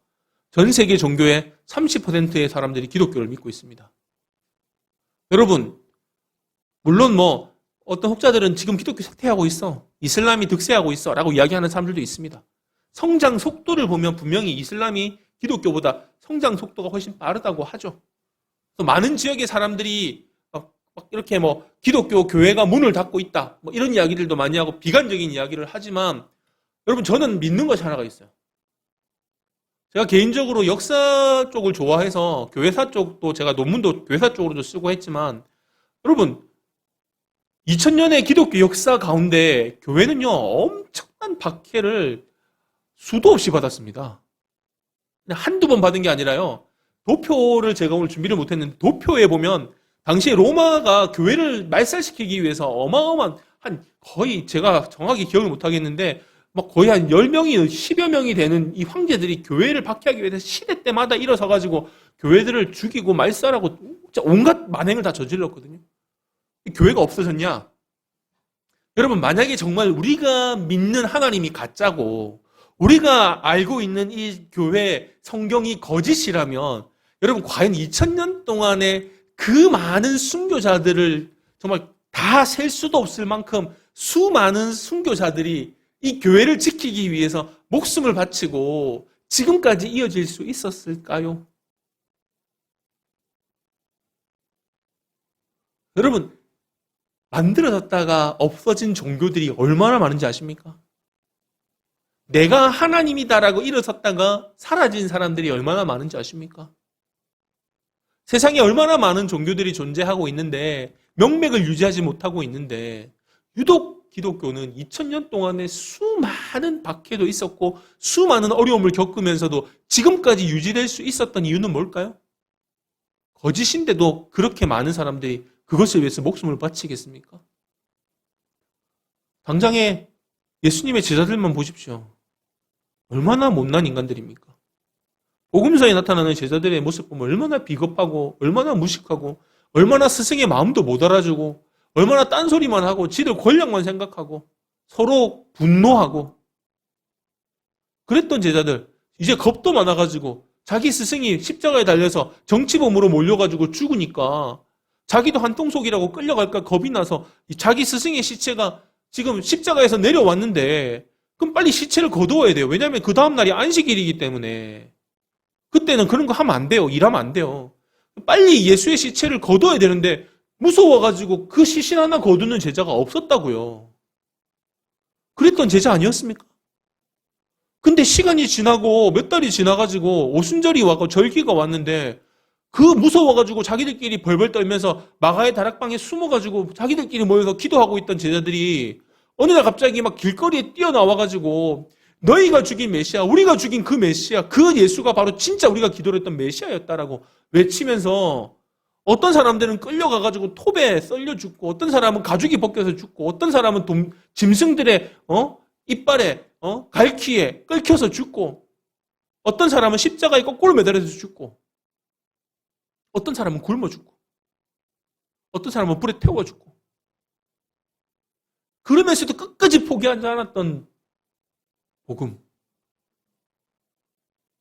전 세계 종교의 30%의 사람들이 기독교를 믿고 있습니다. 여러분, 물론 뭐 어떤 혹자들은 지금 기독교 쇠퇴하고 있어, 이슬람이 득세하고 있어 라고 이야기하는 사람들도 있습니다. 성장 속도를 보면 분명히 이슬람이 기독교보다 성장 속도가 훨씬 빠르다고 하죠. 많은 지역의 사람들이 막 이렇게 뭐 기독교 교회가 문을 닫고 있다, 뭐 이런 이야기들도 많이 하고 비관적인 이야기를 하지만, 여러분, 저는 믿는 것이 하나가 있어요. 제가 개인적으로 역사 쪽을 좋아해서 교회사 쪽도 제가 논문도 교회사 쪽으로도 쓰고 했지만, 여러분, 2000년의 기독교 역사 가운데 교회는요, 엄청난 박해를 수도 없이 받았습니다. 그냥 한두 번 받은 게 아니라요, 도표를 제가 오늘 준비를 못했는데, 도표에 보면 당시에 로마가 교회를 말살시키기 위해서 어마어마한, 한 거의 제가 정확히 기억을 못하겠는데 막 거의 한 10명이 10여 명이 되는 이 황제들이 교회를 박해하기 위해서 시대 때마다 일어서 가지고 교회들을 죽이고 말살하고 진짜 온갖 만행을 다 저질렀거든요. 교회가 없어졌냐? 여러분, 만약에 정말 우리가 믿는 하나님이 가짜고 우리가 알고 있는 이 교회 성경이 거짓이라면, 여러분, 과연 2000년 동안에 그 많은 순교자들을 정말 다 셀 수도 없을 만큼 수많은 순교자들이 이 교회를 지키기 위해서 목숨을 바치고 지금까지 이어질 수 있었을까요? 여러분, 만들어졌다가 없어진 종교들이 얼마나 많은지 아십니까? 내가 하나님이다라고 일어섰다가 사라진 사람들이 얼마나 많은지 아십니까? 세상에 얼마나 많은 종교들이 존재하고 있는데 명맥을 유지하지 못하고 있는데, 유독 기독교는 2000년 동안에 수많은 박해도 있었고 수많은 어려움을 겪으면서도 지금까지 유지될 수 있었던 이유는 뭘까요? 거짓인데도 그렇게 많은 사람들이 그것을 위해서 목숨을 바치겠습니까? 당장에 예수님의 제자들만 보십시오. 얼마나 못난 인간들입니까? 복음서에 나타나는 제자들의 모습 보면 얼마나 비겁하고 얼마나 무식하고 얼마나 스승의 마음도 못 알아주고 얼마나 딴소리만 하고 지들 권력만 생각하고 서로 분노하고, 그랬던 제자들 이제 겁도 많아가지고 자기 스승이 십자가에 달려서 정치범으로 몰려가지고 죽으니까 자기도 한통속이라고 끌려갈까 겁이 나서 자기 스승의 시체가 지금 십자가에서 내려왔는데 그럼 빨리 시체를 거두어야 돼요. 왜냐하면 그 다음날이 안식일이기 때문에. 그때는 그런 거 하면 안 돼요. 일하면 안 돼요. 빨리 예수의 시체를 거둬야 되는데 무서워가지고 그 시신 하나 거두는 제자가 없었다고요. 그랬던 제자 아니었습니까? 근데 시간이 지나고 몇 달이 지나가지고 오순절이 와고 절기가 왔는데 그 무서워가지고 자기들끼리 벌벌 떨면서 마가의 다락방에 숨어가지고 자기들끼리 모여서 기도하고 있던 제자들이 어느 날 갑자기 막 길거리에 뛰어나와가지고 너희가 죽인 메시아, 우리가 죽인 그 메시아, 그 예수가 바로 진짜 우리가 기도를 했던 메시아였다라고 외치면서, 어떤 사람들은 끌려가가지고 톱에 썰려 죽고, 어떤 사람은 가죽이 벗겨서 죽고, 어떤 사람은 짐승들의 이빨에 갈퀴에 끌켜서 죽고, 어떤 사람은 십자가에 거꾸로 매달려서 죽고, 어떤 사람은 굶어 죽고, 어떤 사람은 불에 태워 죽고, 그러면서도 끝까지 포기하지 않았던 복음.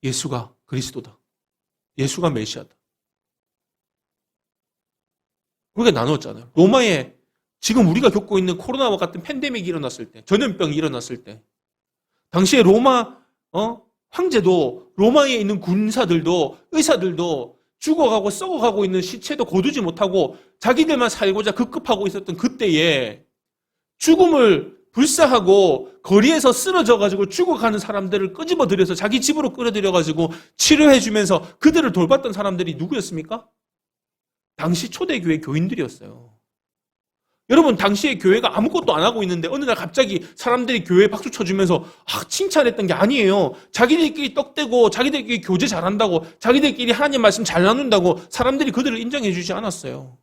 예수가 그리스도다. 예수가 메시아다. 그렇게 나누었잖아요. 로마에 지금 우리가 겪고 있는 코로나와 같은 팬데믹이 일어났을 때, 전염병이 일어났을 때, 당시에 로마 황제도, 로마에 있는 군사들도, 의사들도 죽어가고 썩어가고 있는 시체도 거두지 못하고 자기들만 살고자 급급하고 있었던 그때에 죽음을 불사하고 거리에서 쓰러져가지고 죽어가는 사람들을 끄집어들여서 자기 집으로 끌어들여가지고 치료해주면서 그들을 돌봤던 사람들이 누구였습니까? 당시 초대교회 교인들이었어요. 여러분, 당시에 교회가 아무것도 안 하고 있는데 어느 날 갑자기 사람들이 교회에 박수 쳐주면서 칭찬했던 게 아니에요. 자기들끼리 떡대고 자기들끼리 교제 잘한다고, 자기들끼리 하나님 말씀 잘 나눈다고 사람들이 그들을 인정해 주지 않았어요.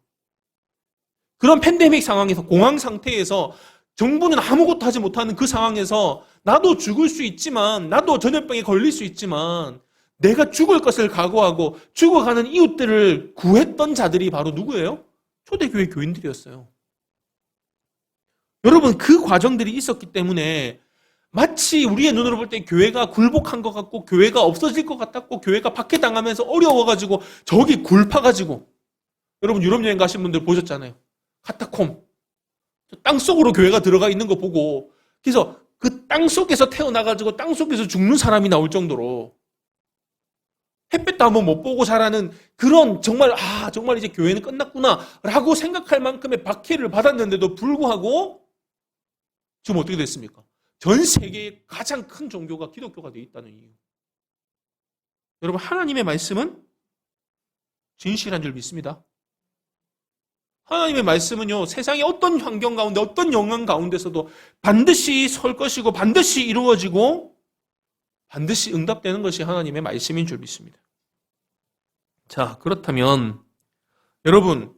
그런 팬데믹 상황에서, 공황 상태에서 정부는 아무것도 하지 못하는 그 상황에서 나도 죽을 수 있지만, 나도 전염병에 걸릴 수 있지만, 내가 죽을 것을 각오하고 죽어가는 이웃들을 구했던 자들이 바로 누구예요? 초대교회 교인들이었어요. 여러분, 그 과정들이 있었기 때문에 마치 우리의 눈으로 볼 때 교회가 굴복한 것 같고 교회가 없어질 것 같았고 교회가 박해당하면서 어려워가지고 저기 굴 파가지고, 여러분 유럽 여행 가신 분들 보셨잖아요. 카타콤. 땅속으로 교회가 들어가 있는 거 보고, 그래서 그 땅속에서 태어나가지고 땅속에서 죽는 사람이 나올 정도로 햇볕도 한번 못 보고 자라는 그런, 정말 정말 이제 교회는 끝났구나 라고 생각할 만큼의 박해를 받았는데도 불구하고 지금 어떻게 됐습니까? 전 세계의 가장 큰 종교가 기독교가 되어 있다는 이유. 여러분, 하나님의 말씀은 진실한 줄 믿습니다. 하나님의 말씀은요, 세상의 어떤 환경 가운데, 어떤 영향 가운데서도 반드시 설 것이고, 반드시 이루어지고, 반드시 응답되는 것이 하나님의 말씀인 줄 믿습니다. 자, 그렇다면, 여러분,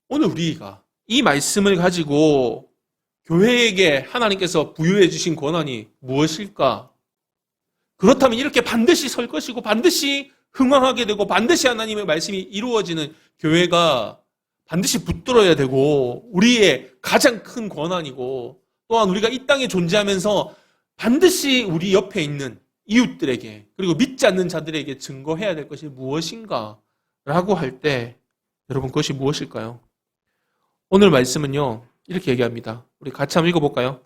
오늘 우리가 이 말씀을 가지고 교회에게 하나님께서 부여해 주신 권한이 무엇일까? 그렇다면 이렇게 반드시 설 것이고, 반드시 흥왕하게 되고, 반드시 하나님의 말씀이 이루어지는 교회가 반드시 붙들어야 되고, 우리의 가장 큰 권한이고, 또한 우리가 이 땅에 존재하면서 반드시 우리 옆에 있는 이웃들에게, 그리고 믿지 않는 자들에게 증거해야 될 것이 무엇인가 라고 할 때, 여러분, 그것이 무엇일까요? 오늘 말씀은요, 이렇게 얘기합니다. 우리 같이 한번 읽어볼까요?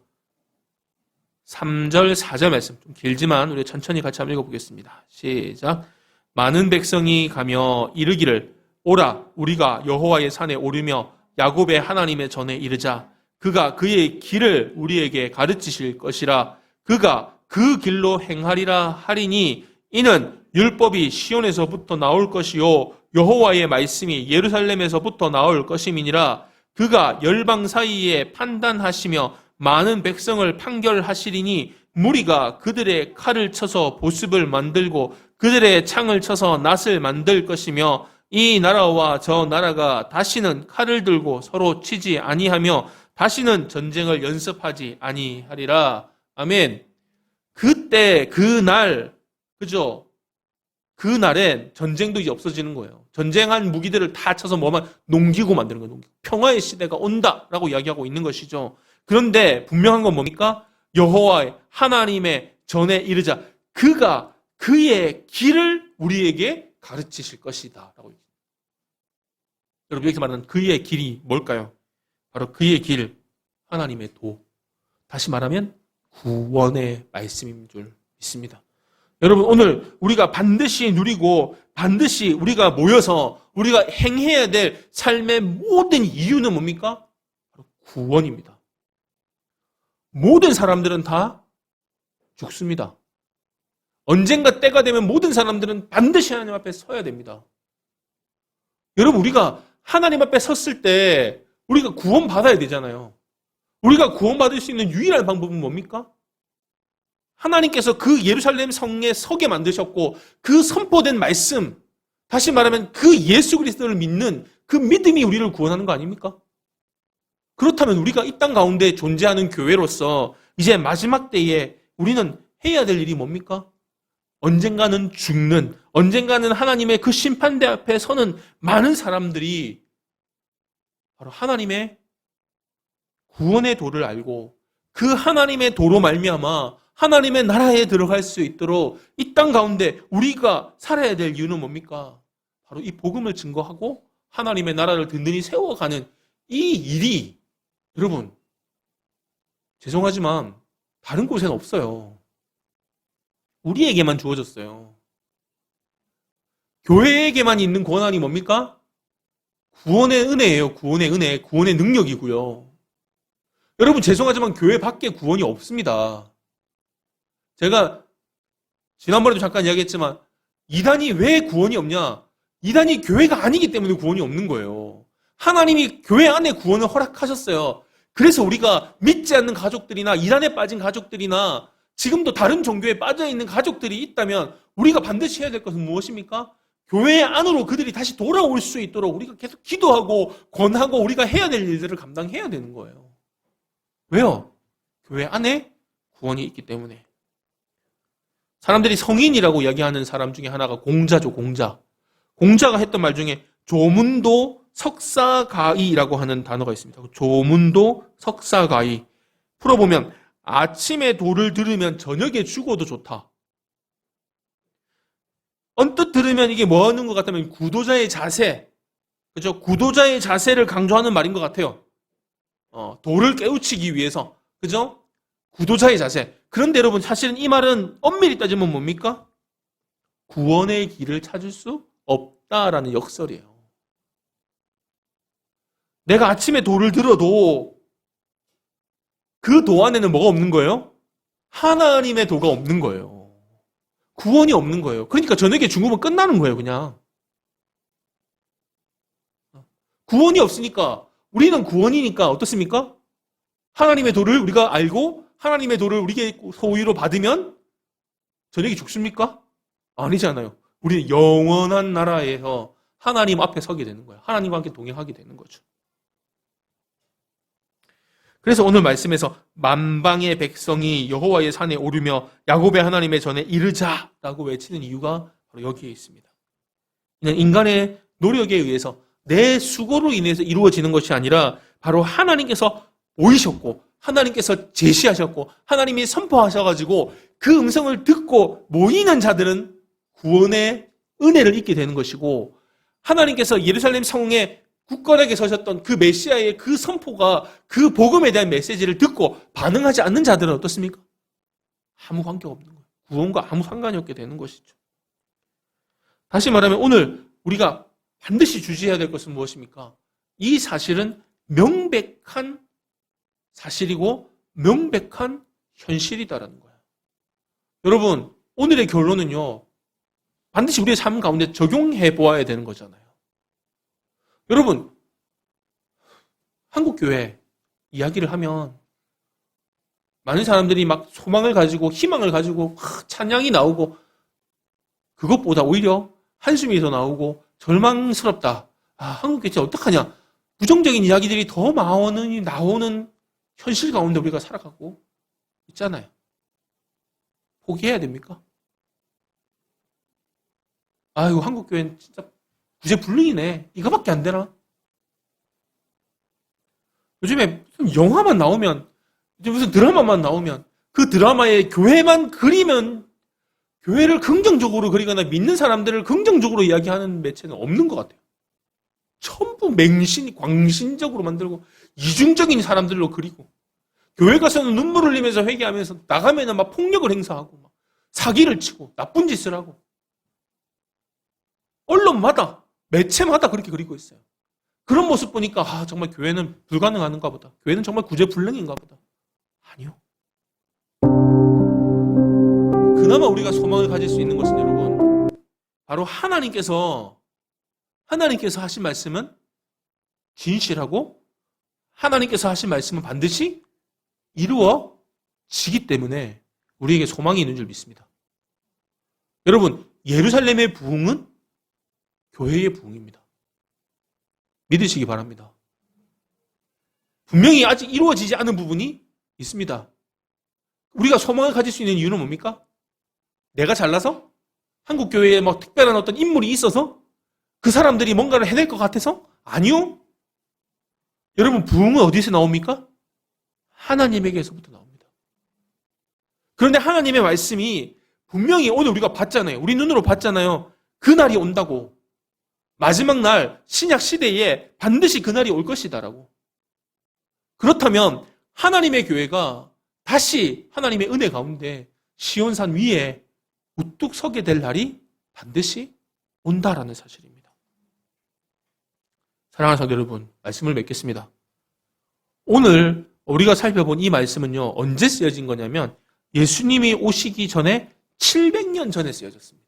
3절, 4절 말씀. 좀 길지만 우리 천천히 같이 한번 읽어보겠습니다. 시작. 많은 백성이 가며 이르기를, 오라, 우리가 여호와의 산에 오르며 야곱의 하나님의 전에 이르자. 그가 그의 길을 우리에게 가르치실 것이라. 그가 그 길로 행하리라 하리니, 이는 율법이 시온에서부터 나올 것이요 여호와의 말씀이 예루살렘에서부터 나올 것임이니라. 그가 열방 사이에 판단하시며 많은 백성을 판결하시리니, 무리가 그들의 칼을 쳐서 보습을 만들고 그들의 창을 쳐서 낫을 만들 것이며, 이 나라와 저 나라가 다시는 칼을 들고 서로 치지 아니하며 다시는 전쟁을 연습하지 아니하리라. 아멘. 그때 그날, 그죠? 그날엔 전쟁도 이제 없어지는 거예요. 전쟁한 무기들을 다 쳐서 뭐만 농기고 만드는 거예요. 농기고. 평화의 시대가 온다라고 이야기하고 있는 것이죠. 그런데 분명한 건 뭡니까? 여호와의 하나님의 전에 이르자. 그가 그의 길을 우리에게 가르치실 것이다 라고. 여러분, 여기서 말하는 그의 길이 뭘까요? 바로 그의 길, 하나님의 도. 다시 말하면 구원의 말씀인 줄 믿습니다. 여러분, 오늘 우리가 반드시 누리고 반드시 우리가 모여서 우리가 행해야 될 삶의 모든 이유는 뭡니까? 바로 구원입니다. 모든 사람들은 다 죽습니다. 언젠가 때가 되면 모든 사람들은 반드시 하나님 앞에 서야 됩니다. 여러분, 우리가 하나님 앞에 섰을 때 우리가 구원받아야 되잖아요. 우리가 구원받을 수 있는 유일한 방법은 뭡니까? 하나님께서 그 예루살렘 성에 서게 만드셨고, 그 선포된 말씀, 다시 말하면 그 예수 그리스도를 믿는 그 믿음이 우리를 구원하는 거 아닙니까? 그렇다면 우리가 이 땅 가운데 존재하는 교회로서 이제 마지막 때에 우리는 해야 될 일이 뭡니까? 언젠가는 죽는, 언젠가는 하나님의 그 심판대 앞에 서는 많은 사람들이 바로 하나님의 구원의 도를 알고 그 하나님의 도로 말미암아 하나님의 나라에 들어갈 수 있도록 이 땅 가운데 우리가 살아야 될 이유는 뭡니까? 바로 이 복음을 증거하고 하나님의 나라를 든든히 세워가는 이 일이, 여러분, 죄송하지만 다른 곳에는 없어요. 우리에게만 주어졌어요. 교회에게만 있는 권한이 뭡니까? 구원의 은혜예요. 구원의 은혜, 구원의 능력이고요. 여러분, 죄송하지만 교회 밖에 구원이 없습니다. 제가 지난번에도 잠깐 이야기했지만 이단이 왜 구원이 없냐? 이단이 교회가 아니기 때문에 구원이 없는 거예요. 하나님이 교회 안에 구원을 허락하셨어요. 그래서 우리가 믿지 않는 가족들이나 이단에 빠진 가족들이나 지금도 다른 종교에 빠져있는 가족들이 있다면 우리가 반드시 해야 될 것은 무엇입니까? 교회 안으로 그들이 다시 돌아올 수 있도록 우리가 계속 기도하고 권하고 우리가 해야 될 일들을 감당해야 되는 거예요. 왜요? 교회 안에 구원이 있기 때문에. 사람들이 성인이라고 이야기하는 사람 중에 하나가 공자죠, 공자. 공자가 했던 말 중에 조문도 석사가이라고 하는 단어가 있습니다. 조문도 석사가이. 풀어보면 아침에 도를 들으면 저녁에 죽어도 좋다. 언뜻 들으면 이게 뭐 하는 것 같다면 구도자의 자세, 그죠? 구도자의 자세를 강조하는 말인 것 같아요. 도를 깨우치기 위해서, 그죠? 구도자의 자세. 그런데 여러분, 사실은 이 말은 엄밀히 따지면 뭡니까? 구원의 길을 찾을 수 없다라는 역설이에요. 내가 아침에 도를 들어도 그 도 안에는 뭐가 없는 거예요? 하나님의 도가 없는 거예요. 구원이 없는 거예요. 그러니까 저녁에 죽으면 끝나는 거예요, 그냥. 구원이 없으니까, 우리는 구원이니까 어떻습니까? 하나님의 도를 우리가 알고 하나님의 도를 우리에게 소유로 받으면 저녁에 죽습니까? 아니잖아요. 우리는 영원한 나라에서 하나님 앞에 서게 되는 거예요. 하나님과 함께 동행하게 되는 거죠. 그래서 오늘 말씀에서 만방의 백성이 여호와의 산에 오르며 야곱의 하나님의 전에 이르자라고 외치는 이유가 바로 여기에 있습니다. 이는 인간의 노력에 의해서 내 수고로 인해서 이루어지는 것이 아니라 바로 하나님께서 보이셨고 하나님께서 제시하셨고 하나님이 선포하셔가지고 그 음성을 듣고 모이는 자들은 구원의 은혜를 입게 되는 것이고, 하나님께서 예루살렘 성에 굳건하게 서셨던 그 메시아의 그 선포가, 그 복음에 대한 메시지를 듣고 반응하지 않는 자들은 어떻습니까? 아무 관계가 없는 거예요. 구원과 아무 상관이 없게 되는 것이죠. 다시 말하면 오늘 우리가 반드시 주시해야 될 것은 무엇입니까? 이 사실은 명백한 사실이고 명백한 현실이다라는 거예요. 여러분, 오늘의 결론은요, 반드시 우리의 삶 가운데 적용해 보아야 되는 거잖아요. 여러분, 한국교회 이야기를 하면 많은 사람들이 막 소망을 가지고 희망을 가지고 찬양이 나오고, 그것보다 오히려 한숨이 더 나오고 절망스럽다. 한국교회 진짜 어떡하냐. 부정적인 이야기들이 더 나오는 현실 가운데 우리가 살아가고 있잖아요. 포기해야 됩니까? 아이고, 한국교회는 진짜 구제불능이네. 이거밖에 안 되나? 요즘에 무슨 영화만 나오면, 무슨 드라마만 나오면, 그 드라마에 교회만 그리면, 교회를 긍정적으로 그리거나 믿는 사람들을 긍정적으로 이야기하는 매체는 없는 것 같아요. 전부 광신적으로 만들고, 이중적인 사람들로 그리고, 교회 가서는 눈물 흘리면서 회개하면서 나가면은 막 폭력을 행사하고, 막 사기를 치고, 나쁜 짓을 하고, 언론마다, 매체마다 그렇게 그리고 있어요. 그런 모습 보니까 정말 교회는 불가능한가 보다. 교회는 정말 구제불능인가 보다. 아니요. 그나마 우리가 소망을 가질 수 있는 것은 여러분, 바로 하나님께서 하신 말씀은 진실하고 하나님께서 하신 말씀은 반드시 이루어지기 때문에 우리에게 소망이 있는 줄 믿습니다. 여러분, 예루살렘의 부흥은 교회의 부흥입니다. 믿으시기 바랍니다. 분명히 아직 이루어지지 않은 부분이 있습니다. 우리가 소망을 가질 수 있는 이유는 뭡니까? 내가 잘나서? 한국교회에 특별한 어떤 인물이 있어서? 그 사람들이 뭔가를 해낼 것 같아서? 아니요. 여러분, 부흥은 어디서 나옵니까? 하나님에게서부터 나옵니다. 그런데 하나님의 말씀이 분명히 오늘 우리가 봤잖아요. 우리 눈으로 봤잖아요. 그 날이 온다고. 마지막 날 신약 시대에 반드시 그날이 올 것이다라고. 그렇다면 하나님의 교회가 다시 하나님의 은혜 가운데 시온산 위에 우뚝 서게 될 날이 반드시 온다라는 사실입니다. 사랑하는 성도 여러분, 말씀을 맺겠습니다. 오늘 우리가 살펴본 이 말씀은요, 언제 쓰여진 거냐면 예수님이 오시기 전에 700년 전에 쓰여졌습니다.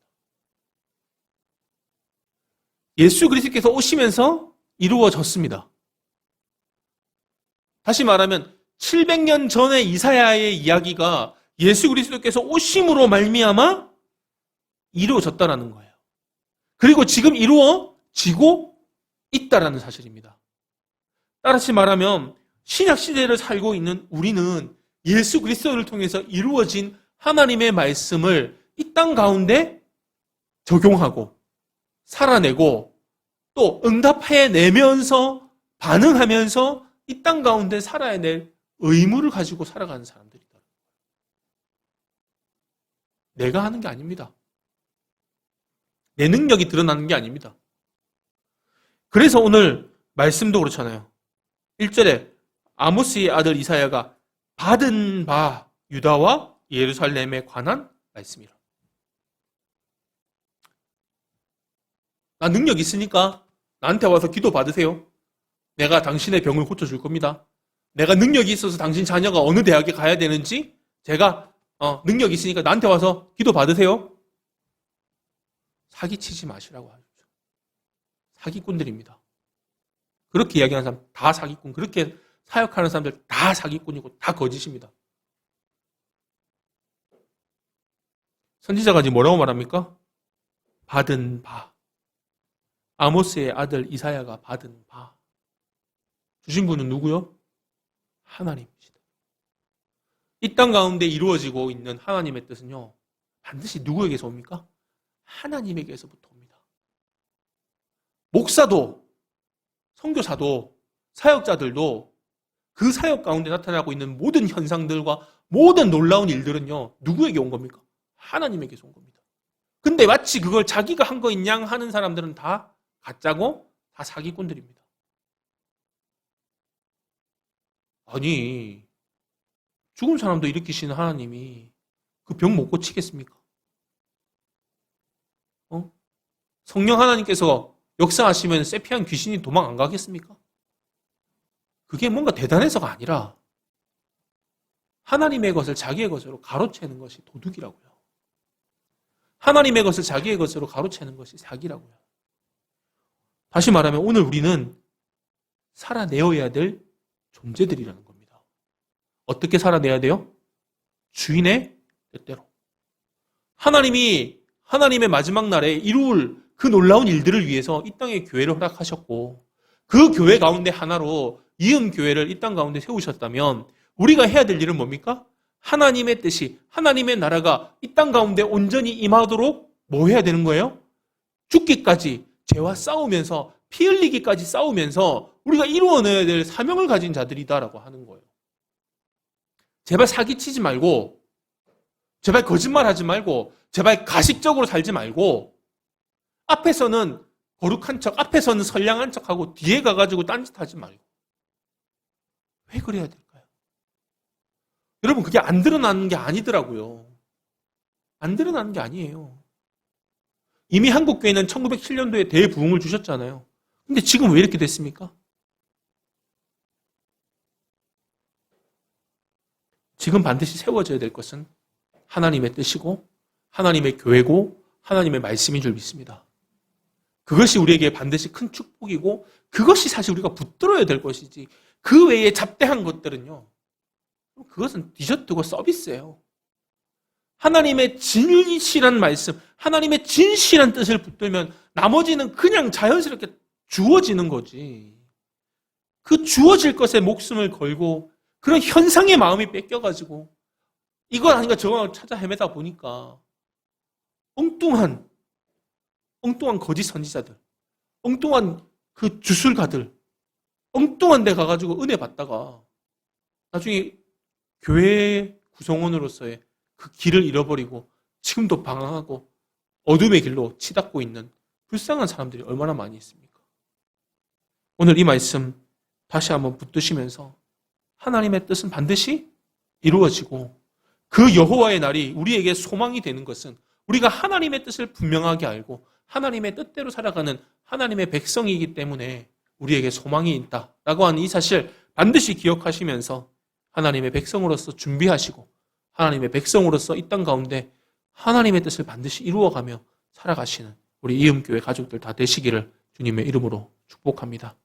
예수 그리스도께서 오시면서 이루어졌습니다. 다시 말하면 700년 전의 이사야의 이야기가 예수 그리스도께서 오심으로 말미암아 이루어졌다라는 거예요. 그리고 지금 이루어지고 있다라는 사실입니다. 따라서 말하면 신약 시대를 살고 있는 우리는 예수 그리스도를 통해서 이루어진 하나님의 말씀을 이 땅 가운데 적용하고 살아내고 또 응답해내면서 반응하면서 이 땅 가운데 살아야 될 의무를 가지고 살아가는 사람들이다. 내가 하는 게 아닙니다. 내 능력이 드러나는 게 아닙니다. 그래서 오늘 말씀도 그렇잖아요. 1절에 아모스의 아들 이사야가 받은 바 유다와 예루살렘에 관한 말씀이라. 나 능력 있으니까 나한테 와서 기도 받으세요. 내가 당신의 병을 고쳐줄 겁니다. 내가 능력이 있어서 당신 자녀가 어느 대학에 가야 되는지 제가 능력이 있으니까 나한테 와서 기도 받으세요. 사기치지 마시라고 하죠. 사기꾼들입니다. 그렇게 이야기하는 사람 다 사기꾼, 그렇게 사역하는 사람들 다 사기꾼이고 다 거짓입니다. 선지자가 지금 뭐라고 말합니까? 받은 바. 아모스의 아들 이사야가 받은 바. 주신 분은 누구요? 하나님이시다. 이 땅 가운데 이루어지고 있는 하나님의 뜻은요, 반드시 누구에게서 옵니까? 하나님에게서부터 옵니다. 목사도, 선교사도, 사역자들도 그 사역 가운데 나타나고 있는 모든 현상들과 모든 놀라운 일들은요, 누구에게 온 겁니까? 하나님에게서 온 겁니다. 근데 마치 그걸 자기가 한 거인 양 하는 사람들은 다 가짜고 다 사기꾼들입니다. 아니, 죽은 사람도 일으키시는 하나님이 그 병 못 고치겠습니까? 성령 하나님께서 역사하시면 세피한 귀신이 도망 안 가겠습니까? 그게 뭔가 대단해서가 아니라 하나님의 것을 자기의 것으로 가로채는 것이 도둑이라고요. 하나님의 것을 자기의 것으로 가로채는 것이 사기라고요. 다시 말하면 오늘 우리는 살아내어야 될 존재들이라는 겁니다. 어떻게 살아내야 돼요? 주인의 뜻대로. 하나님이 하나님의 마지막 날에 이룰 그 놀라운 일들을 위해서 이 땅에 교회를 허락하셨고 그 교회 가운데 하나로 이음 교회를 이 땅 가운데 세우셨다면 우리가 해야 될 일은 뭡니까? 하나님의 뜻이, 하나님의 나라가 이 땅 가운데 온전히 임하도록 뭐 해야 되는 거예요? 죽기까지 죄와 싸우면서 피 흘리기까지 싸우면서 우리가 이루어내야 될 사명을 가진 자들이다라고 하는 거예요. 제발 사기치지 말고, 제발 거짓말하지 말고, 제발 가식적으로 살지 말고, 앞에서는 거룩한 척, 앞에서는 선량한 척하고 뒤에 가가지고 딴짓하지 말고. 왜 그래야 될까요? 여러분, 그게 안 드러나는 게 아니더라고요. 안 드러나는 게 아니에요. 이미 한국교회는 1907년도에 대부흥을 주셨잖아요. 근데 지금 왜 이렇게 됐습니까? 지금 반드시 세워져야 될 것은 하나님의 뜻이고 하나님의 교회고 하나님의 말씀인 줄 믿습니다. 그것이 우리에게 반드시 큰 축복이고 그것이 사실 우리가 붙들어야 될 것이지 그 외에 잡대한 것들은요. 그것은 디저트고 서비스예요. 하나님의 진실한 말씀, 하나님의 진실한 뜻을 붙들면 나머지는 그냥 자연스럽게 주어지는 거지. 그 주어질 것에 목숨을 걸고 그런 현상의 마음이 뺏겨가지고 이건 아닌가 저거 찾아 헤매다 보니까 엉뚱한 거짓 선지자들, 엉뚱한 그 주술가들, 엉뚱한 데 가가지고 은혜 받다가 나중에 교회 구성원으로서의 그 길을 잃어버리고 지금도 방황하고 어둠의 길로 치닫고 있는 불쌍한 사람들이 얼마나 많이 있습니까? 오늘 이 말씀 다시 한번 붙드시면서 하나님의 뜻은 반드시 이루어지고 그 여호와의 날이 우리에게 소망이 되는 것은 우리가 하나님의 뜻을 분명하게 알고 하나님의 뜻대로 살아가는 하나님의 백성이기 때문에 우리에게 소망이 있다라고 하는 이 사실 반드시 기억하시면서 하나님의 백성으로서 준비하시고 하나님의 백성으로서 이 땅 가운데 하나님의 뜻을 반드시 이루어가며 살아가시는 우리 이음교회 가족들 다 되시기를 주님의 이름으로 축복합니다.